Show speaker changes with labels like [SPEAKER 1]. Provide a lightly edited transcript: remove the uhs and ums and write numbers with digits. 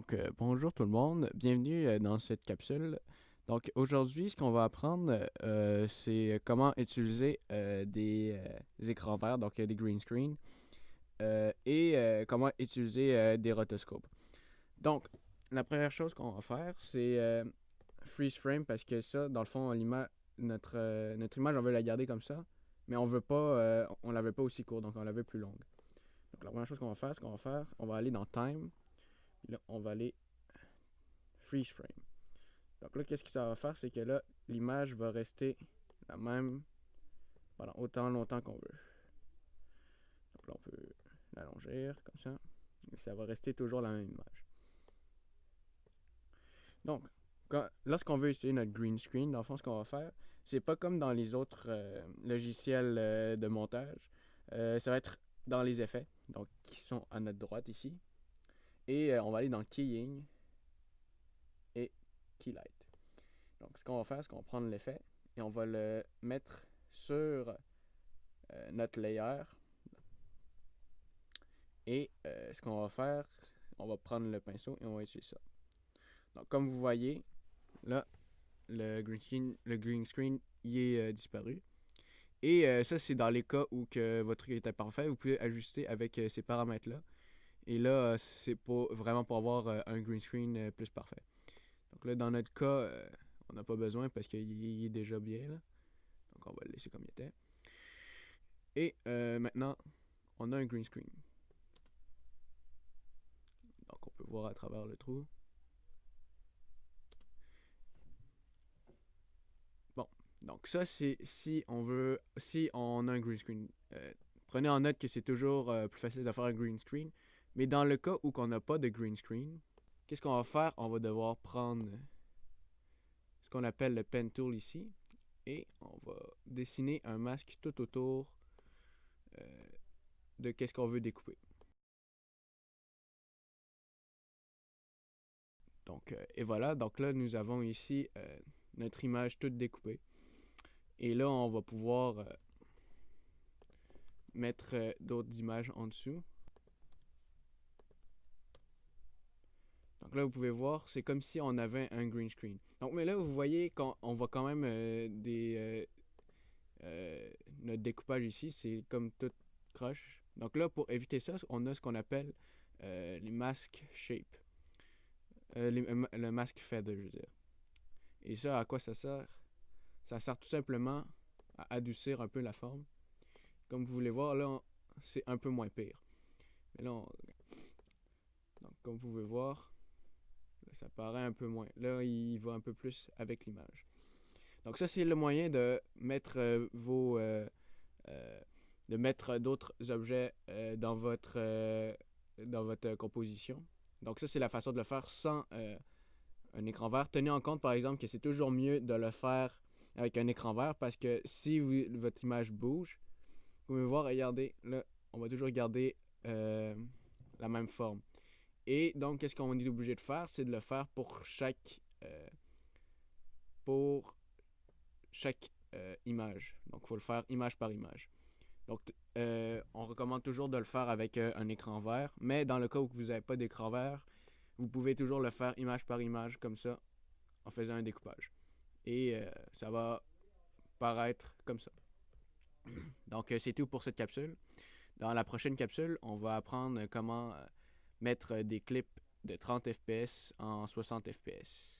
[SPEAKER 1] Donc, bonjour tout le monde, bienvenue dans cette capsule. Donc, aujourd'hui, ce qu'on va apprendre, c'est comment utiliser des écrans verts, donc des green screen, et comment utiliser des rotoscopes. Donc, la première chose qu'on va faire, c'est freeze frame, parce que ça, dans le fond, notre image, on veut la garder comme ça, mais on veut pas, on la veut pas aussi courte, donc on la veut plus longue. Donc, la première chose qu'on va faire, on va aller dans Time, là, on va aller freeze frame. Donc là, qu'est-ce que ça va faire, c'est que là, l'image va rester la même pendant autant longtemps qu'on veut. Donc là, on peut l'allonger comme ça. Et ça va rester toujours la même image. Donc, lorsqu'on veut utiliser notre green screen, dans le fond, ce qu'on va faire, c'est pas comme dans les autres logiciels de montage. Ça va être dans les effets, donc qui sont à notre droite ici. Et on va aller dans Keying et Keylight. Donc, ce qu'on va faire, c'est qu'on va prendre l'effet et on va le mettre sur notre layer. Et ce qu'on va faire, on va prendre le pinceau et on va utiliser ça. Donc, comme vous voyez, là, le green screen il est disparu. Et ça, c'est dans les cas où que votre truc était parfait. Vous pouvez ajuster avec ces paramètres-là. Et là, c'est vraiment pour avoir un green screen plus parfait. Donc là, dans notre cas, on n'a pas besoin parce qu'il est déjà bien. Là. Donc, on va le laisser comme il était. Et maintenant, on a un green screen. Donc, on peut voir à travers le trou. Bon, donc ça, c'est si on a un green screen. Prenez en note que c'est toujours plus facile de faire un green screen. Mais dans le cas où on n'a pas de green screen, qu'est-ce qu'on va faire? On va devoir prendre ce qu'on appelle le pen tool ici. Et on va dessiner un masque tout autour de qu'est-ce qu'on veut découper. Donc, et voilà, donc là, nous avons ici notre image toute découpée. Et là, on va pouvoir mettre d'autres images en dessous. Donc là, vous pouvez voir, c'est comme si on avait un green screen. Donc, mais là, vous voyez qu'on voit quand même notre découpage ici, c'est comme tout croche. Donc là, pour éviter ça, on a ce qu'on appelle les mask shape. Le mask feather, je veux dire. Et ça, à quoi ça sert? Ça sert tout simplement à adoucir un peu la forme. Comme vous voulez voir, là, c'est un peu moins pire. Mais là, donc, comme vous pouvez voir, là, ça paraît un peu moins. Là, il va un peu plus avec l'image. Donc ça, c'est le moyen de mettre de mettre d'autres objets dans votre composition. Donc ça, c'est la façon de le faire sans un écran vert. Tenez en compte, par exemple, que c'est toujours mieux de le faire avec un écran vert parce que si votre image bouge, vous pouvez voir, regardez, là, on va toujours garder la même forme. Et donc, qu'est-ce qu'on est obligé de faire? C'est de le faire pour chaque image. Donc, il faut le faire image par image. Donc, on recommande toujours de le faire avec un écran vert, mais dans le cas où vous n'avez pas d'écran vert, vous pouvez toujours le faire image par image, comme ça, en faisant un découpage. Et ça va paraître comme ça. Donc, c'est tout pour cette capsule. Dans la prochaine capsule, on va apprendre comment mettre des clips de 30 fps en 60 fps.